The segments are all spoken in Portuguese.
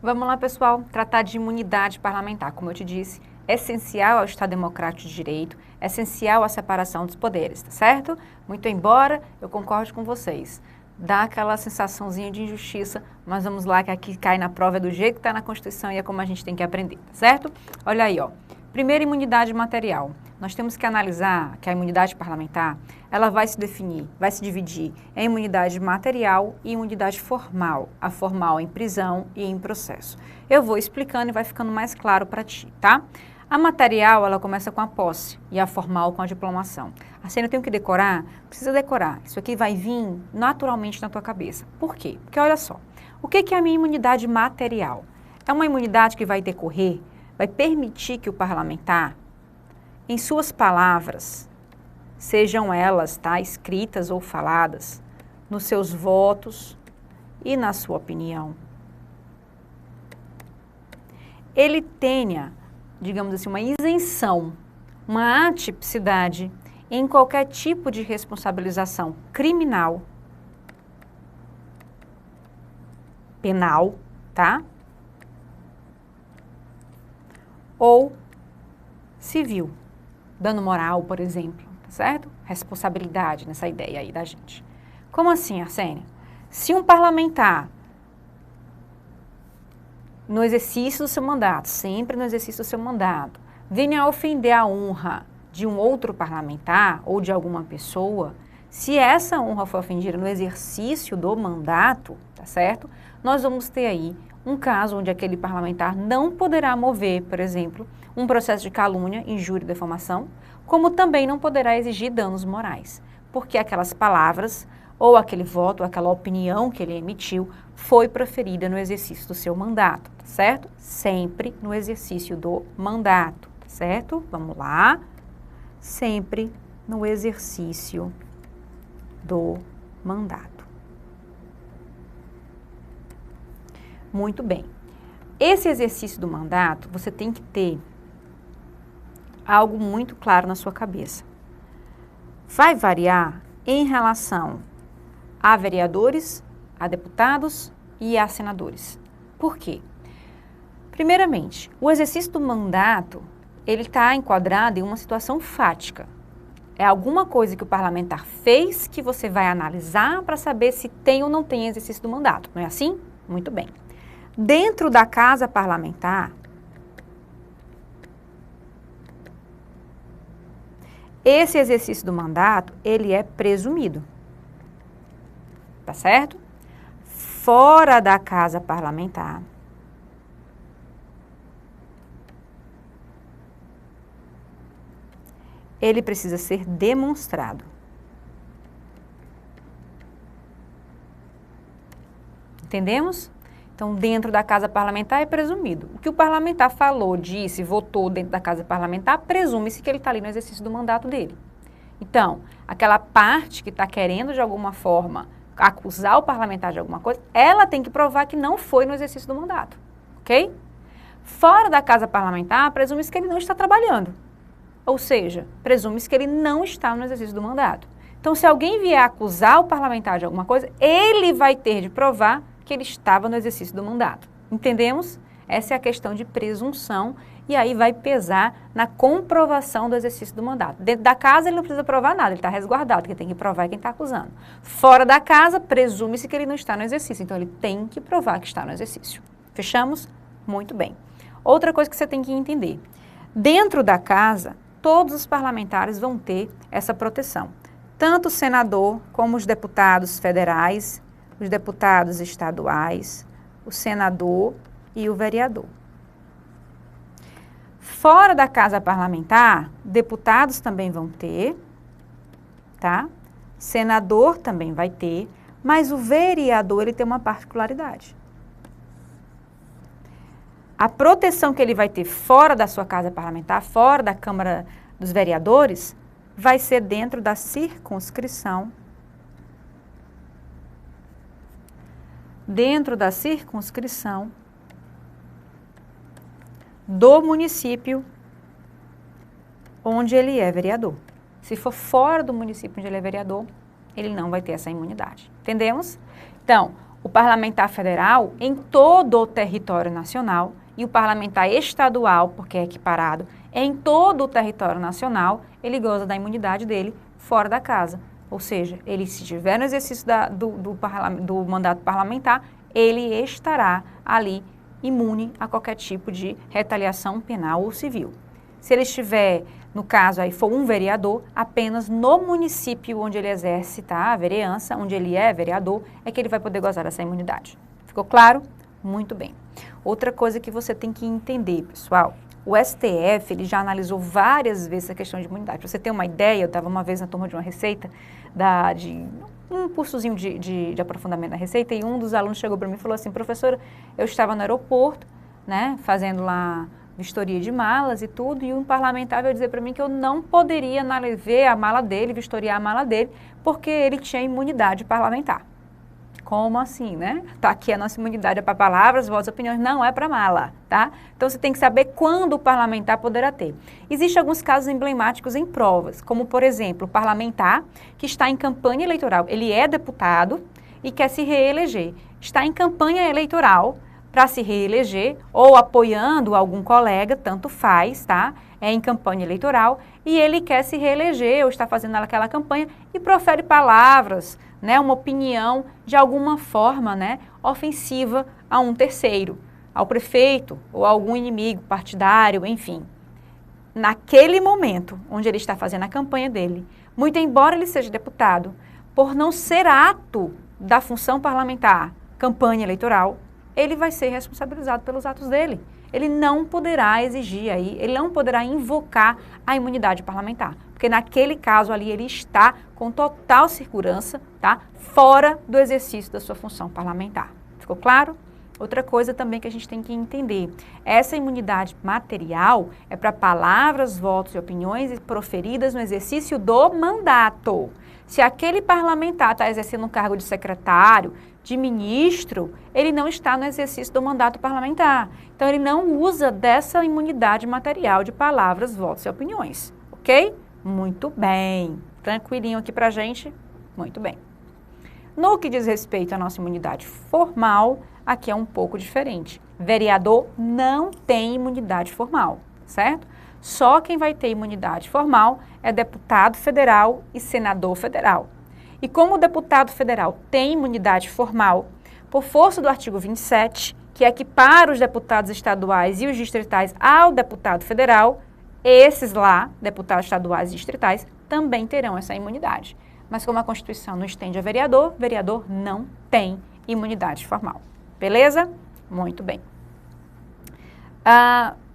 Vamos lá, pessoal, tratar de imunidade parlamentar. Como eu te disse, é essencial ao Estado Democrático de Direito, é essencial à separação dos poderes, tá certo? Muito embora eu concorde com vocês, dá aquela sensaçãozinha de injustiça, mas vamos lá que aqui cai na prova, é do jeito que está na Constituição e é como a gente tem que aprender, tá certo? Olha aí, ó. Primeira, imunidade material. Nós temos que analisar que a imunidade parlamentar, ela vai se definir, vai se dividir em imunidade material e imunidade formal. A formal em prisão e em processo. Eu vou explicando e vai ficando mais claro para ti, tá? A material, ela começa com a posse e a formal com a diplomação. Assim, eu tenho que decorar? Precisa decorar. Isso aqui vai vir naturalmente na tua cabeça. Por quê? Porque olha só, o que é a minha imunidade material? É uma imunidade que vai decorrer, vai permitir que o parlamentar, em suas palavras, sejam elas, tá, escritas ou faladas, nos seus votos e na sua opinião, ele tenha, digamos assim, uma isenção, uma atipicidade em qualquer tipo de responsabilização criminal, penal, tá? Ou civil, dano moral, por exemplo, tá certo? Responsabilidade nessa ideia aí da gente. Como assim, Arsênia? Se um parlamentar, no exercício do seu mandato, sempre no exercício do seu mandato, venha a ofender a honra de um outro parlamentar ou de alguma pessoa, se essa honra for ofendida no exercício do mandato, tá certo? Nós vamos ter aí um caso onde aquele parlamentar não poderá mover, por exemplo, um processo de calúnia, injúria e defamação, como também não poderá exigir danos morais, porque aquelas palavras, ou aquele voto, ou aquela opinião que ele emitiu, foi proferida no exercício do seu mandato, tá certo? Sempre no exercício do mandato, tá certo? Vamos lá. Sempre no exercício do mandato. Muito bem. Esse exercício do mandato, você tem que ter algo muito claro na sua cabeça. Vai variar em relação a vereadores, a deputados e a senadores. Por quê? Primeiramente, o exercício do mandato, ele está enquadrado em uma situação fática. É alguma coisa que o parlamentar fez que você vai analisar para saber se tem ou não tem exercício do mandato. Não é assim? Muito bem. Dentro da casa parlamentar, esse exercício do mandato, ele é presumido. Tá certo? Fora da casa parlamentar, ele precisa ser demonstrado. Entendemos? Então, dentro da casa parlamentar é presumido. O que o parlamentar falou, disse, votou dentro da casa parlamentar, presume-se que ele está ali no exercício do mandato dele. Então, aquela parte que está querendo, de alguma forma, acusar o parlamentar de alguma coisa, ela tem que provar que não foi no exercício do mandato. Ok? Fora da casa parlamentar, presume-se que ele não está trabalhando. Ou seja, presume-se que ele não está no exercício do mandato. Então, se alguém vier acusar o parlamentar de alguma coisa, ele vai ter de provar que ele estava no exercício do mandato. Entendemos? Essa é a questão de presunção e aí vai pesar na comprovação do exercício do mandato. Dentro da casa ele não precisa provar nada, ele está resguardado, quem tem que provar é quem está acusando. Fora da casa, presume-se que ele não está no exercício, então ele tem que provar que está no exercício. Fechamos? Muito bem. Outra coisa que você tem que entender. Dentro da casa, todos os parlamentares vão ter essa proteção. Tanto o senador como os deputados federais, os deputados estaduais, o senador e o vereador. Fora da casa parlamentar, deputados também vão ter, tá? Senador também vai ter, mas o vereador ele tem uma particularidade. A proteção que ele vai ter fora da sua casa parlamentar, fora da Câmara dos Vereadores, vai ser dentro da circunscrição do município onde ele é vereador. Se for fora do município onde ele é vereador, ele não vai ter essa imunidade. Entendemos? Então, o parlamentar federal em todo o território nacional e o parlamentar estadual, porque é equiparado, em todo o território nacional, ele goza da imunidade dele fora da casa. Ou seja, ele, se estiver no exercício do mandato parlamentar, ele estará ali imune a qualquer tipo de retaliação penal ou civil. Se ele estiver, no caso aí, for um vereador, apenas no município onde ele exerce a vereança, onde ele é vereador, é que ele vai poder gozar dessa imunidade. Ficou claro? Muito bem. Outra coisa que você tem que entender, pessoal, o STF, ele já analisou várias vezes a questão de imunidade. Pra você ter uma ideia, eu estava uma vez na turma de uma receita, de um cursozinho de aprofundamento da receita, e um dos alunos chegou para mim e falou assim, professora, eu estava no aeroporto, né, fazendo lá vistoria de malas e tudo, e um parlamentar veio dizer para mim que eu não poderia ver a mala dele, vistoriar a mala dele, porque ele tinha imunidade parlamentar. Como assim, né? Tá aqui a nossa imunidade é para palavras, votos, opiniões, não é para mala, tá? Então você tem que saber quando o parlamentar poderá ter. Existem alguns casos emblemáticos em provas, como por exemplo, o parlamentar que está em campanha eleitoral, ele é deputado e quer se reeleger, está em campanha eleitoral para se reeleger ou apoiando algum colega, tanto faz, tá? É em campanha eleitoral e ele quer se reeleger ou está fazendo aquela campanha e profere palavras, né, uma opinião de alguma forma, né, ofensiva a um terceiro, ao prefeito ou a algum inimigo partidário, enfim. Naquele momento onde ele está fazendo a campanha dele, muito embora ele seja deputado, por não ser ato da função parlamentar, campanha eleitoral, ele vai ser responsabilizado pelos atos dele. Ele não poderá exigir aí, ele não poderá invocar a imunidade parlamentar, porque naquele caso ali ele está com total segurança, tá? Fora do exercício da sua função parlamentar. Ficou claro? Outra coisa também que a gente tem que entender, essa imunidade material é para palavras, votos e opiniões proferidas no exercício do mandato. Se aquele parlamentar está exercendo um cargo de secretário, de ministro, ele não está no exercício do mandato parlamentar. Então, ele não usa dessa imunidade material de palavras, votos e opiniões. Ok? Muito bem. Tranquilinho aqui pra gente? Muito bem. No que diz respeito à nossa imunidade formal, aqui é um pouco diferente. Vereador não tem imunidade formal, certo? Só quem vai ter imunidade formal é deputado federal e senador federal. E como o deputado federal tem imunidade formal, por força do artigo 27, que equipara os deputados estaduais e os distritais ao deputado federal, esses lá, deputados estaduais e distritais, também terão essa imunidade. Mas como a Constituição não estende a vereador, vereador não tem imunidade formal. Beleza? Muito bem.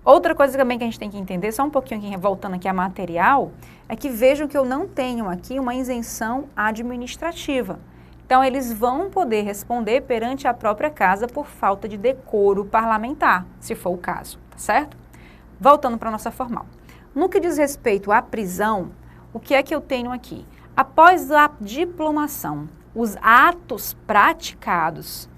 Outra coisa também que a gente tem que entender, só um pouquinho aqui, voltando aqui a material, é que vejam que eu não tenho aqui uma isenção administrativa. Então, eles vão poder responder perante a própria casa por falta de decoro parlamentar, se for o caso, tá certo? Voltando para a nossa formal. No que diz respeito à prisão, o que é que eu tenho aqui? Após a diplomação, os atos praticados,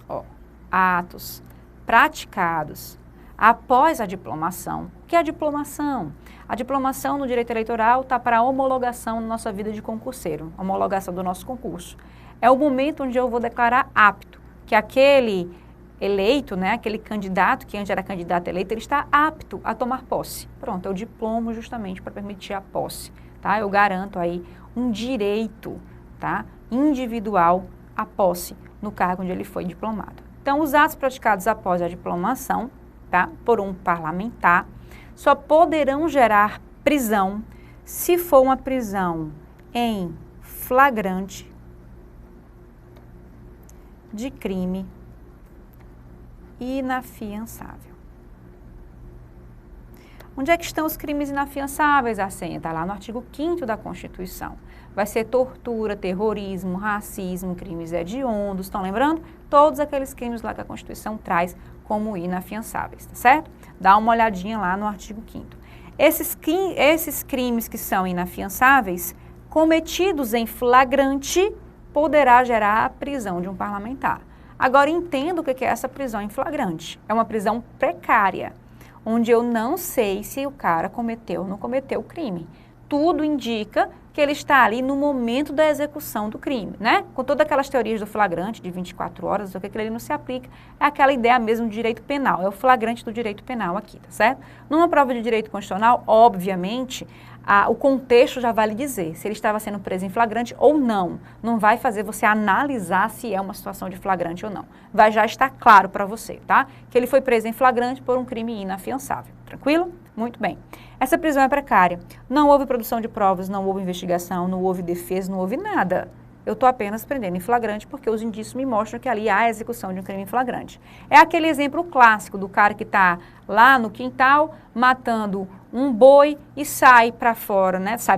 atos praticados após a diplomação. O que é a diplomação? A diplomação no direito eleitoral está para a homologação na nossa vida de concurseiro, homologação do nosso concurso. É o momento onde eu vou declarar apto, que aquele eleito, né, aquele candidato que antes era candidato eleito, ele está apto a tomar posse. Pronto, é o diploma justamente para permitir a posse, tá? Eu garanto aí um direito, tá, individual à posse no cargo onde ele foi diplomado. Então, os atos praticados após a diplomação, tá, por um parlamentar, só poderão gerar prisão se for uma prisão em flagrante de crime inafiançável. Onde é que estão os crimes inafiançáveis, Arsenha? Está lá no artigo 5º da Constituição. Vai ser tortura, terrorismo, racismo, crimes hediondos, estão lembrando? Todos aqueles crimes lá que a Constituição traz como inafiançáveis, tá certo? Dá uma olhadinha lá no artigo 5º. Esses crimes que são inafiançáveis, cometidos em flagrante, poderá gerar a prisão de um parlamentar. Agora, entenda o que é essa prisão em flagrante. É uma prisão precária, onde eu não sei se o cara cometeu ou não cometeu o crime. Tudo indica que que ele está ali no momento da execução do crime, né? Com todas aquelas teorias do flagrante de 24 horas, o que aquilo ali não se aplica, é aquela ideia mesmo de direito penal, é o flagrante do direito penal aqui, tá certo? Numa prova de direito constitucional, obviamente, o contexto já vai lhe dizer se ele estava sendo preso em flagrante ou não. Não vai fazer você analisar se é uma situação de flagrante ou não. Vai já estar claro para você, tá? Que ele foi preso em flagrante por um crime inafiançável. Tranquilo? Muito bem. Essa prisão é precária. Não houve produção de provas, não houve investigação, não houve defesa, não houve nada. Eu estou apenas prendendo em flagrante porque os indícios me mostram que ali há a execução de um crime em flagrante. É aquele exemplo clássico do cara que está lá no quintal matando um boi e sai para fora, né? Sai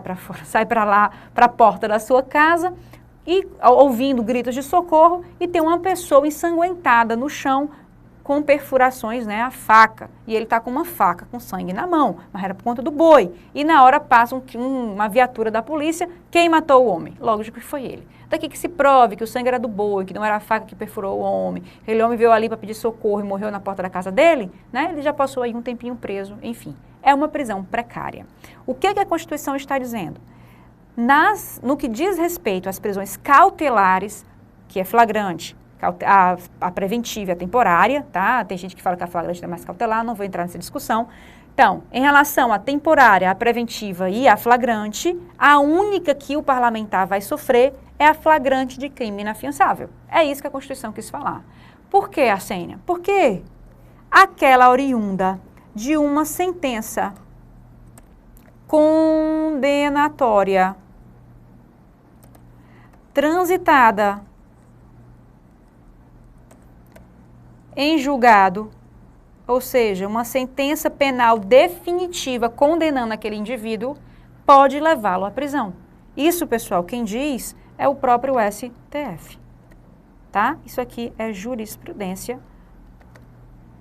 para lá, para a porta da sua casa e ouvindo gritos de socorro e tem uma pessoa ensanguentada no chão com perfurações, né, a faca, e ele está com uma faca com sangue na mão, mas era por conta do boi, e na hora passa uma viatura da polícia, quem matou o homem? Lógico que foi ele. Daqui que se prove que o sangue era do boi, que não era a faca que perfurou o homem, aquele homem veio ali para pedir socorro e morreu na porta da casa dele, né, ele já passou aí um tempinho preso, enfim, é uma prisão precária. O que a Constituição está dizendo? No que diz respeito às prisões cautelares, que é flagrante, a preventiva e a temporária, tá? Tem gente que fala que a flagrante é mais cautelar, não vou entrar nessa discussão. Então, em relação à temporária, à preventiva e à flagrante, a única que o parlamentar vai sofrer é a flagrante de crime inafiançável. É isso que a Constituição quis falar. Por que, Arsênia? Porque aquela oriunda de uma sentença condenatória transitada em julgado, ou seja, uma sentença penal definitiva condenando aquele indivíduo, pode levá-lo à prisão. Isso, pessoal, quem diz é o próprio STF, tá? Isso aqui é jurisprudência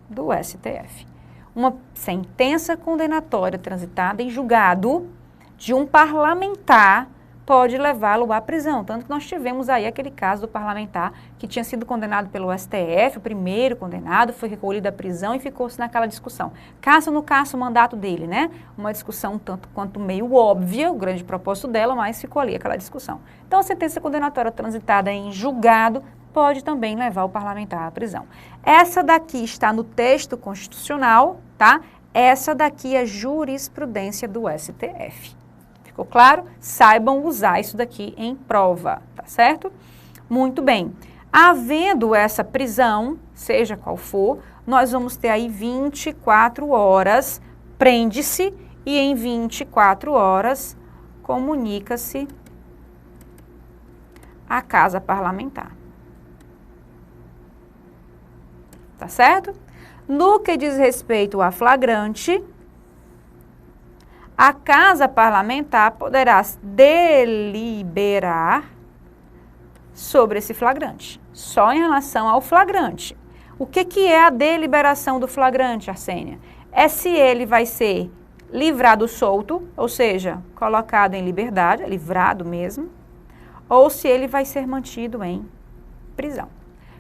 do STF. Uma sentença condenatória transitada em julgado de um parlamentar pode levá-lo à prisão. Tanto que nós tivemos aí aquele caso do parlamentar que tinha sido condenado pelo STF, o primeiro condenado, foi recolhido à prisão e ficou-se naquela discussão. Caça ou não caça o mandato dele, né? Uma discussão tanto quanto meio óbvia, o grande propósito dela, mas ficou ali aquela discussão. Então, a sentença condenatória transitada em julgado pode também levar o parlamentar à prisão. Essa daqui está no texto constitucional, tá? Essa daqui é jurisprudência do STF. Ficou claro? Saibam usar isso daqui em prova, tá certo? Muito bem. Havendo essa prisão, seja qual for, nós vamos ter aí 24 horas, prende-se e em 24 horas comunica-se à Casa Parlamentar. Tá certo? No que diz respeito a flagrante, a Casa Parlamentar poderá deliberar sobre esse flagrante, só em relação ao flagrante. O que é a deliberação do flagrante, Arsênia? É se ele vai ser livrado solto, ou seja, colocado em liberdade, livrado mesmo, ou se ele vai ser mantido em prisão.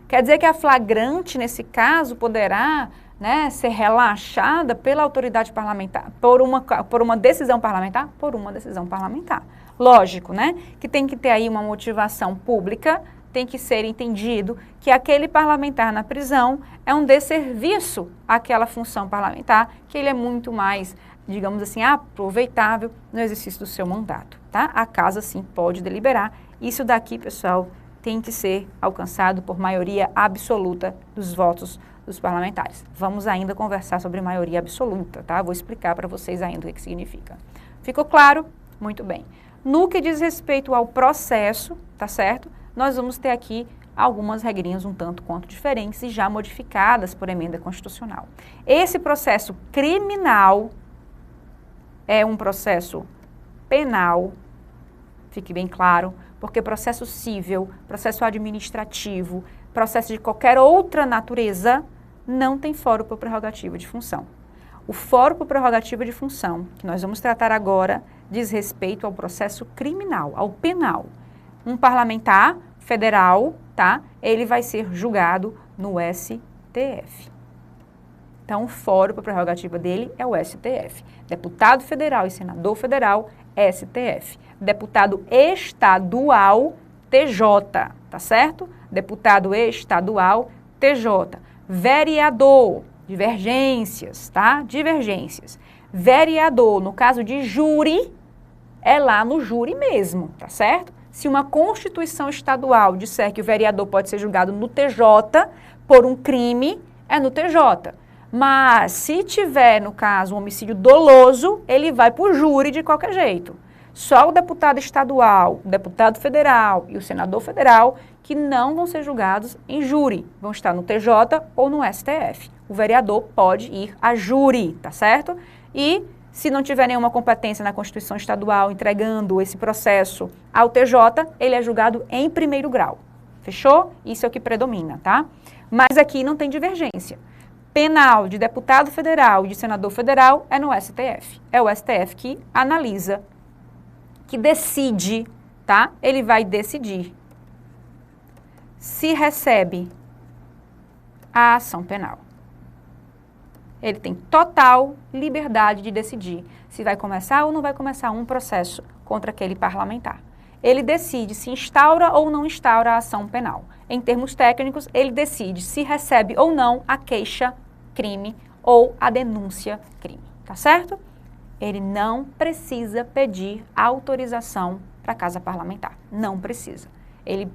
Quer dizer que a flagrante, nesse caso, poderá, né, ser relaxada pela autoridade parlamentar, por uma decisão parlamentar? Por uma decisão parlamentar. Lógico, né, que tem que ter aí uma motivação pública, tem que ser entendido que aquele parlamentar na prisão é um desserviço àquela função parlamentar, que ele é muito mais, digamos assim, aproveitável no exercício do seu mandato, tá? A casa, sim, pode deliberar. Isso daqui, pessoal, tem que ser alcançado por maioria absoluta dos votos dos parlamentares. Vamos ainda conversar sobre maioria absoluta, tá? Vou explicar para vocês ainda o que significa. Ficou claro? Muito bem. No que diz respeito ao processo, tá certo? Nós vamos ter aqui algumas regrinhas um tanto quanto diferentes e já modificadas por emenda constitucional. Esse processo criminal é um processo penal, fique bem claro, porque processo civil, processo administrativo, processo de qualquer outra natureza, não tem foro por prerrogativa de função. O foro por prerrogativa de função, que nós vamos tratar agora, diz respeito ao processo criminal, ao penal. Um parlamentar federal, tá? Ele vai ser julgado no STF. Então, o foro por prerrogativa dele é o STF. Deputado federal e senador federal STF. Deputado estadual, TJ, tá certo? Deputado estadual, TJ. Vereador, divergências, tá? Divergências. Vereador, no caso de júri, é lá no júri mesmo, tá certo? Se uma Constituição estadual disser que o vereador pode ser julgado no TJ por um crime, é no TJ. Mas se tiver, no caso, um homicídio doloso, ele vai para o júri de qualquer jeito. Só o deputado estadual, o deputado federal e o senador federal que não vão ser julgados em júri, vão estar no TJ ou no STF. O vereador pode ir a júri, tá certo? E se não tiver nenhuma competência na Constituição estadual entregando esse processo ao TJ, ele é julgado em primeiro grau. Fechou? Isso é o que predomina, tá? Mas aqui não tem divergência. Penal de deputado federal e de senador federal é no STF. É o STF que analisa, que decide, tá? Ele vai decidir se recebe a ação penal. Ele tem total liberdade de decidir se vai começar ou não vai começar um processo contra aquele parlamentar. Ele decide se instaura ou não instaura a ação penal. Em termos técnicos, ele decide se recebe ou não a queixa-crime ou a denúncia-crime, tá certo? Ele não precisa pedir autorização para a Casa Parlamentar, não precisa. Ele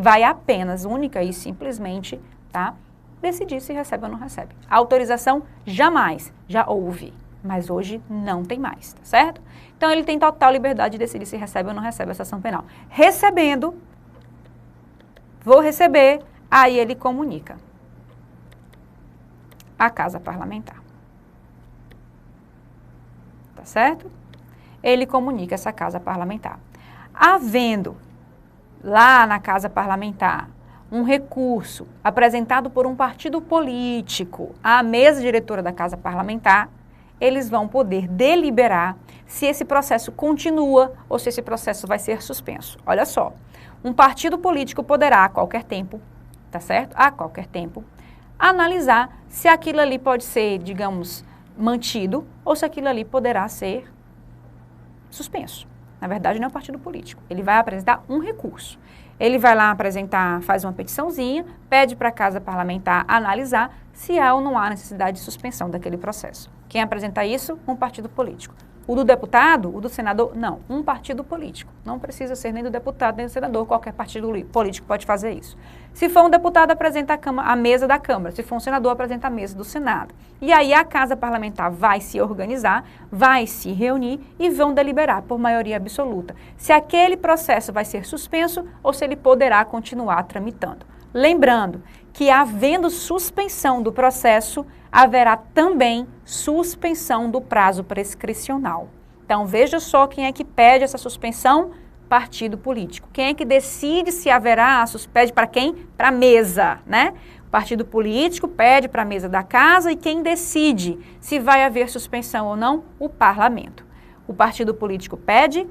vai apenas, única e simplesmente, tá? Decidir se recebe ou não recebe. A autorização jamais, já houve, mas hoje não tem mais, tá certo? Então, ele tem total liberdade de decidir se recebe ou não recebe essa ação penal. Recebendo, vou receber, aí ele comunica à Casa Parlamentar. Tá certo? Ele comunica essa Casa Parlamentar. Havendo lá na Casa Parlamentar um recurso apresentado por um partido político à mesa diretora da Casa Parlamentar, eles vão poder deliberar se esse processo continua ou se esse processo vai ser suspenso. Olha só, um partido político poderá a qualquer tempo, tá certo? A qualquer tempo, analisar se aquilo ali pode ser, digamos, mantido ou se aquilo ali poderá ser suspenso. Na verdade, não é um partido político. Ele vai apresentar um recurso. Ele vai lá apresentar, faz uma petiçãozinha, pede para a Casa Parlamentar analisar se há ou não há necessidade de suspensão daquele processo. Quem apresenta isso? Um partido político. O do deputado, o do senador, não. Um partido político. Não precisa ser nem do deputado nem do senador, qualquer partido político pode fazer isso. Se for um deputado, apresenta a mesa da Câmara. Se for um senador, apresenta a mesa do Senado. E aí a Casa Parlamentar vai se organizar, vai se reunir e vão deliberar por maioria absoluta se aquele processo vai ser suspenso ou se ele poderá continuar tramitando. Lembrando que, havendo suspensão do processo, haverá também suspensão do prazo prescricional. Então, veja só quem é que pede essa suspensão: partido político. Quem é que decide se haverá, pede para quem? Para a mesa, né? O partido político pede para a mesa da casa e quem decide se vai haver suspensão ou não? O parlamento. O partido político pede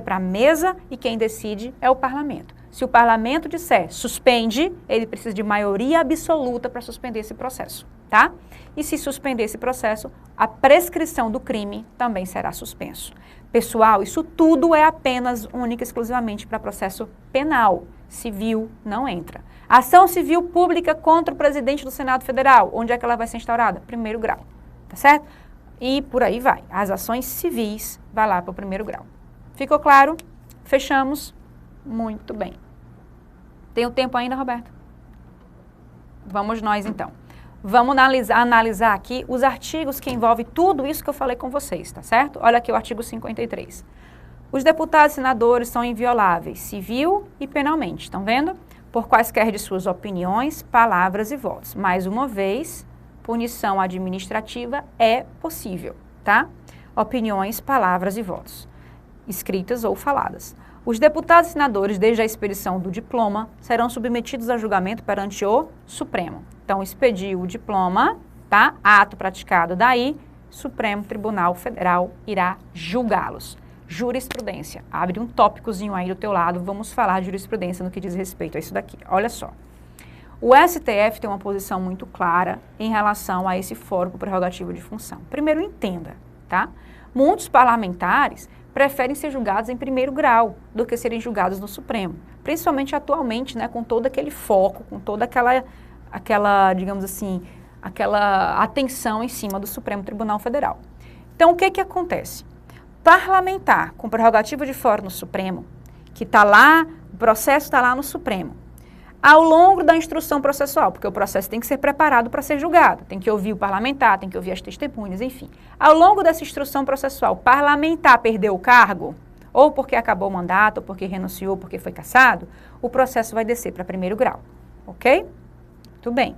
para a mesa e quem decide é o parlamento. Se o parlamento disser suspende, ele precisa de maioria absoluta para suspender esse processo, tá? E se suspender esse processo, a prescrição do crime também será suspenso. Pessoal, isso tudo é apenas, única e exclusivamente para processo penal. Civil não entra. Ação civil pública contra o presidente do Senado Federal, onde é que ela vai ser instaurada? Primeiro grau, tá certo? E por aí vai. As ações civis vai lá para o primeiro grau. Ficou claro? Fechamos? Muito bem. Tem o tempo ainda, Roberto? Vamos nós, então. Vamos analisar aqui os artigos que envolvem tudo isso que eu falei com vocês, tá certo? Olha aqui o artigo 53. Os deputados e senadores são invioláveis, civil e penalmente, estão vendo? Por quaisquer de suas opiniões, palavras e votos. Mais uma vez, punição administrativa é possível, tá? Opiniões, palavras e votos, escritas ou faladas. Os deputados e senadores, desde a expedição do diploma, serão submetidos a julgamento perante o Supremo. Então, expediu o diploma, tá? Ato praticado daí, Supremo Tribunal Federal irá julgá-los. Jurisprudência. Abre um tópicozinho aí do teu lado, vamos falar de jurisprudência no que diz respeito a isso daqui. Olha só. O STF tem uma posição muito clara em relação a esse foro por prerrogativa de função. Primeiro, entenda, tá? Muitos parlamentares preferem ser julgados em primeiro grau do que serem julgados no Supremo. Principalmente atualmente, né, com todo aquele foco, com toda aquela, digamos assim, aquela atenção em cima do Supremo Tribunal Federal. Então, o que que acontece? Parlamentar com prerrogativa de foro no Supremo, que está lá, o processo está lá no Supremo, ao longo da instrução processual, porque o processo tem que ser preparado para ser julgado, tem que ouvir o parlamentar, tem que ouvir as testemunhas, enfim. Ao longo dessa instrução processual, parlamentar perdeu o cargo, ou porque acabou o mandato, ou porque renunciou, porque foi cassado, o processo vai descer para primeiro grau, ok? Muito bem.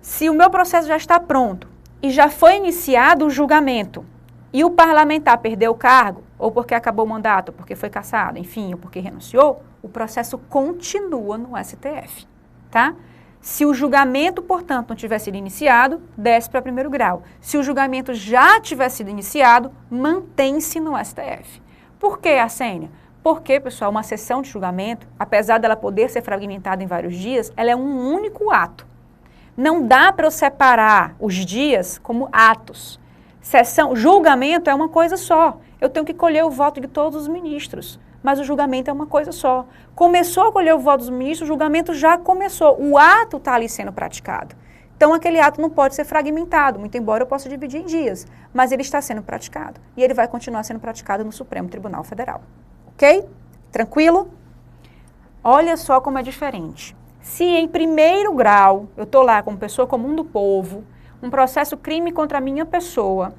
Se o meu processo já está pronto e já foi iniciado o julgamento, e o parlamentar perdeu o cargo, ou porque acabou o mandato, ou porque foi cassado, enfim, ou porque renunciou, o processo continua no STF, tá? Se o julgamento, portanto, não tiver sido iniciado, desce para primeiro grau. Se o julgamento já tiver sido iniciado, mantém-se no STF. Por que, Arsênia? Porque, pessoal, uma sessão de julgamento, apesar dela poder ser fragmentada em vários dias, ela é um único ato. Não dá para eu separar os dias como atos. Julgamento é uma coisa só. Eu tenho que colher o voto de todos os ministros, mas o julgamento é uma coisa só. Começou a colher o voto dos ministros, o julgamento já começou. O ato está ali sendo praticado. Então, aquele ato não pode ser fragmentado, muito embora eu possa dividir em dias, mas ele está sendo praticado. E ele vai continuar sendo praticado no Supremo Tribunal Federal. Ok? Tranquilo? Olha só como é diferente. Se em primeiro grau, eu estou lá como pessoa comum do povo, um processo crime contra a minha pessoa,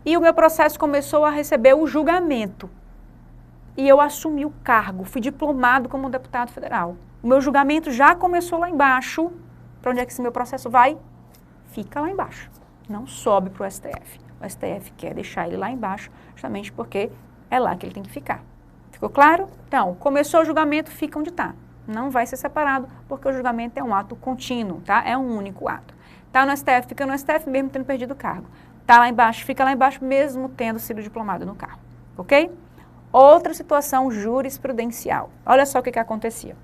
e o meu processo começou a receber o julgamento, e eu assumi o cargo, fui diplomado como deputado federal. O meu julgamento já começou lá embaixo. Para onde é que esse meu processo vai? Fica lá embaixo. Não sobe para o STF. O STF quer deixar ele lá embaixo, justamente porque é lá que ele tem que ficar. Ficou claro? Então, começou o julgamento, fica onde está. Não vai ser separado, porque o julgamento é um ato contínuo, tá? É um único ato. Está no STF, fica no STF, mesmo tendo perdido o cargo. Está lá embaixo, fica lá embaixo, mesmo tendo sido diplomado no cargo. Ok? Outra situação jurisprudencial. Olha só o que acontecia.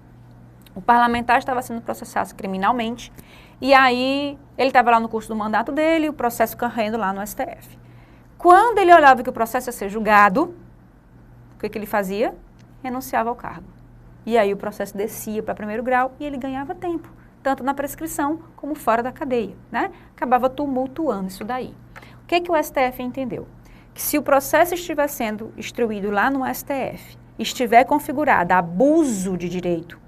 O parlamentar estava sendo processado criminalmente e aí ele estava lá no curso do mandato dele, o processo correndo lá no STF. Quando ele olhava que o processo ia ser julgado, o que ele fazia? Renunciava ao cargo. E aí o processo descia para primeiro grau e ele ganhava tempo, tanto na prescrição como fora da cadeia, né? Acabava tumultuando isso daí. O que o STF entendeu? Que se o processo estiver sendo instruído lá no STF, estiver configurado abuso de direito,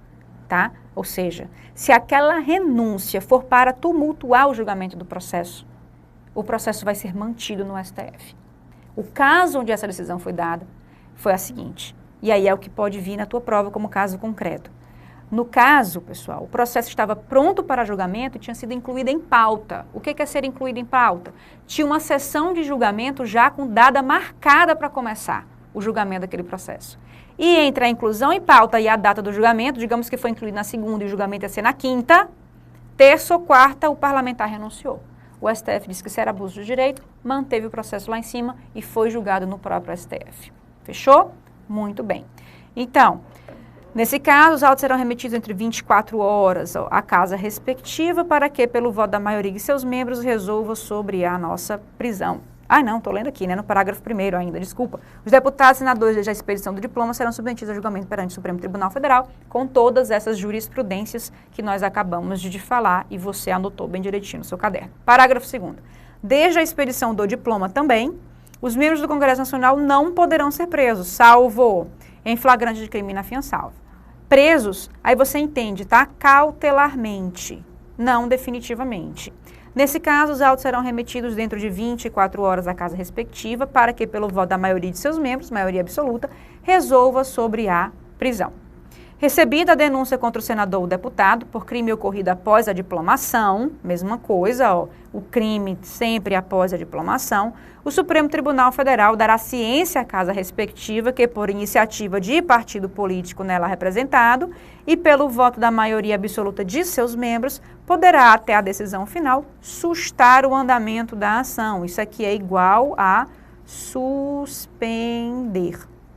tá? Ou seja, se aquela renúncia for para tumultuar o julgamento do processo, o processo vai ser mantido no STF. O caso onde essa decisão foi dada foi a seguinte, e aí é o que pode vir na tua prova como caso concreto. No caso, pessoal, o processo estava pronto para julgamento e tinha sido incluído em pauta. O que é ser incluído em pauta? Tinha uma sessão de julgamento já com data marcada para começar o julgamento daquele processo. E entre a inclusão em pauta e a data do julgamento, digamos que foi incluído na segunda e o julgamento ia ser na quinta, terça ou quarta, o parlamentar renunciou. O STF disse que isso era abuso de direito, manteve o processo lá em cima e foi julgado no próprio STF. Fechou? Muito bem. Então, nesse caso, os autos serão remetidos entre 24 horas à casa respectiva para que, pelo voto da maioria de seus membros, resolva sobre a nossa prisão. Ah, não, estou lendo aqui, né, no parágrafo 1º ainda, desculpa. Os deputados e senadores desde a expedição do diploma serão submetidos a julgamento perante o Supremo Tribunal Federal com todas essas jurisprudências que nós acabamos de falar e você anotou bem direitinho no seu caderno. Parágrafo 2º. Desde a expedição do diploma também, os membros do Congresso Nacional não poderão ser presos, salvo em flagrante de crime inafiançável. Presos, aí você entende, tá? Cautelarmente, não definitivamente. Nesse caso, os autos serão remetidos dentro de 24 horas à casa respectiva para que, pelo voto da maioria de seus membros, maioria absoluta, resolva sobre a prisão. Recebida a denúncia contra o senador ou deputado por crime ocorrido após a diplomação, mesma coisa, ó, o crime sempre após a diplomação, o Supremo Tribunal Federal dará ciência à casa respectiva que, por iniciativa de partido político nela representado e pelo voto da maioria absoluta de seus membros, poderá, até a decisão final, sustar o andamento da ação. Isso aqui é igual a suspender.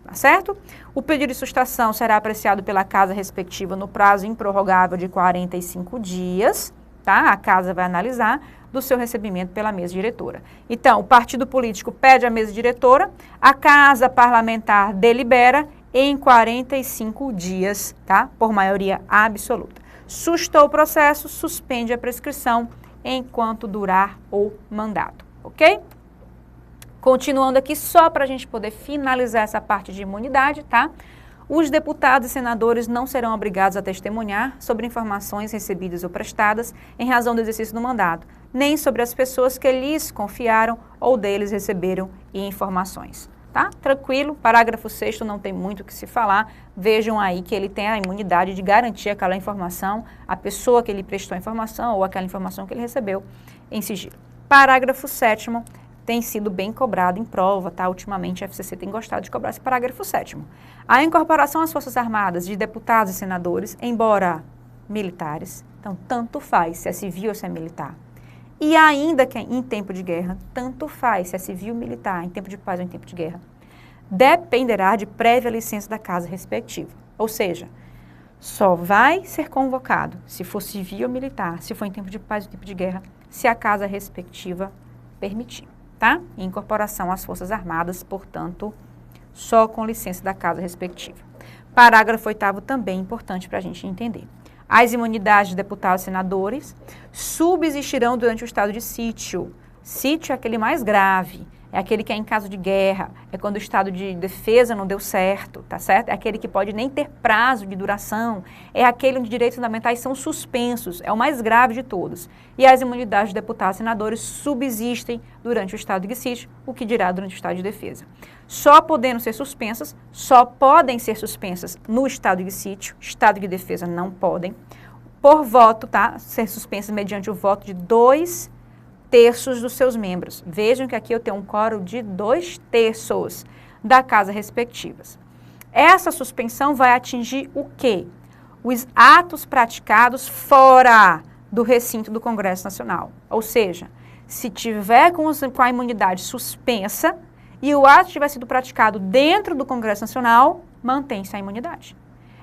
Tá certo? O pedido de sustação será apreciado pela casa respectiva no prazo improrrogável de 45 dias, tá? A casa vai analisar, do seu recebimento pela mesa diretora. Então, o partido político pede à mesa diretora, a casa parlamentar delibera em 45 dias, tá? Por maioria absoluta. Sustou o processo, suspende a prescrição enquanto durar o mandato, ok? Continuando aqui, só para a gente poder finalizar essa parte de imunidade, tá? Os deputados e senadores não serão obrigados a testemunhar sobre informações recebidas ou prestadas em razão do exercício do mandato, nem sobre as pessoas que lhes confiaram ou deles receberam informações. Tá? Tranquilo, parágrafo 6º não tem muito o que se falar, vejam aí que ele tem a imunidade de garantir aquela informação, a pessoa que lhe prestou a informação ou aquela informação que ele recebeu em sigilo. Parágrafo 7º tem sido bem cobrado em prova, tá? Ultimamente a FCC tem gostado de cobrar esse parágrafo 7º. A incorporação às Forças Armadas de deputados e senadores, embora militares, então tanto faz se é civil ou se é militar. E ainda que em tempo de guerra, tanto faz se é civil ou militar, em tempo de paz ou em tempo de guerra, dependerá de prévia licença da casa respectiva. Ou seja, só vai ser convocado se for civil ou militar, se for em tempo de paz ou em tempo de guerra, se a casa respectiva permitir. Tá? Incorporação às Forças Armadas, portanto, só com licença da casa respectiva. Parágrafo 8º também importante para a gente entender. As imunidades de deputados e senadores subsistirão durante o estado de sítio. Sítio é aquele mais grave, é aquele que é em caso de guerra, é quando o estado de defesa não deu certo, tá certo? É aquele que pode nem ter prazo de duração, é aquele onde direitos fundamentais são suspensos, é o mais grave de todos. E as imunidades de deputados e senadores subsistem durante o estado de sítio, o que dirá durante o estado de defesa. Só podem ser suspensas no estado de sítio, estado de defesa não podem, por voto, tá? Ser suspensas mediante o voto de 2/3 dos seus membros. Vejam que aqui eu tenho um quórum de 2/3 da casa respectivas. Essa suspensão vai atingir o quê? Os atos praticados fora do recinto do Congresso Nacional. Ou seja, se tiver com a imunidade suspensa e o ato tiver sido praticado dentro do Congresso Nacional, mantém-se a imunidade.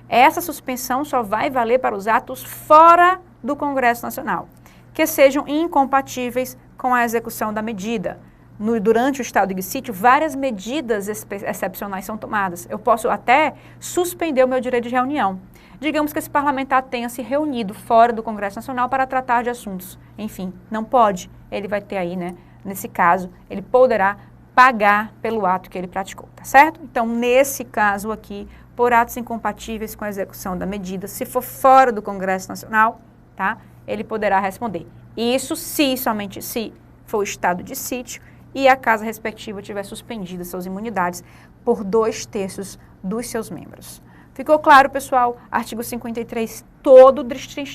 Essa suspensão só vai valer para os atos fora do Congresso Nacional, que sejam incompatíveis com a execução da medida. Durante o estado de sítio, várias medidas excepcionais são tomadas. Eu posso até suspender o meu direito de reunião. Digamos que esse parlamentar tenha se reunido fora do Congresso Nacional para tratar de assuntos. Enfim, não pode. Ele vai ter aí, né, nesse caso, ele poderá pagar pelo ato que ele praticou, tá certo? Então, nesse caso aqui, por atos incompatíveis com a execução da medida, se for fora do Congresso Nacional, tá? Ele poderá responder. Isso se, somente se, for o estado de sítio e a casa respectiva tiver suspendido suas imunidades por 2/3 dos seus membros. Ficou claro, pessoal? Artigo 53 todo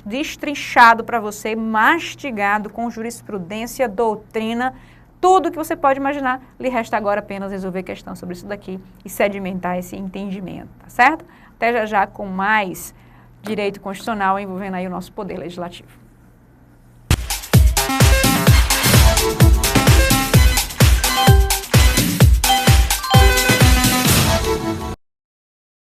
destrinchado para você, mastigado com jurisprudência, doutrina, tudo que você pode imaginar. Lhe resta agora apenas resolver questão sobre isso daqui e sedimentar esse entendimento, tá certo? Até já com mais direito constitucional envolvendo aí o nosso poder legislativo.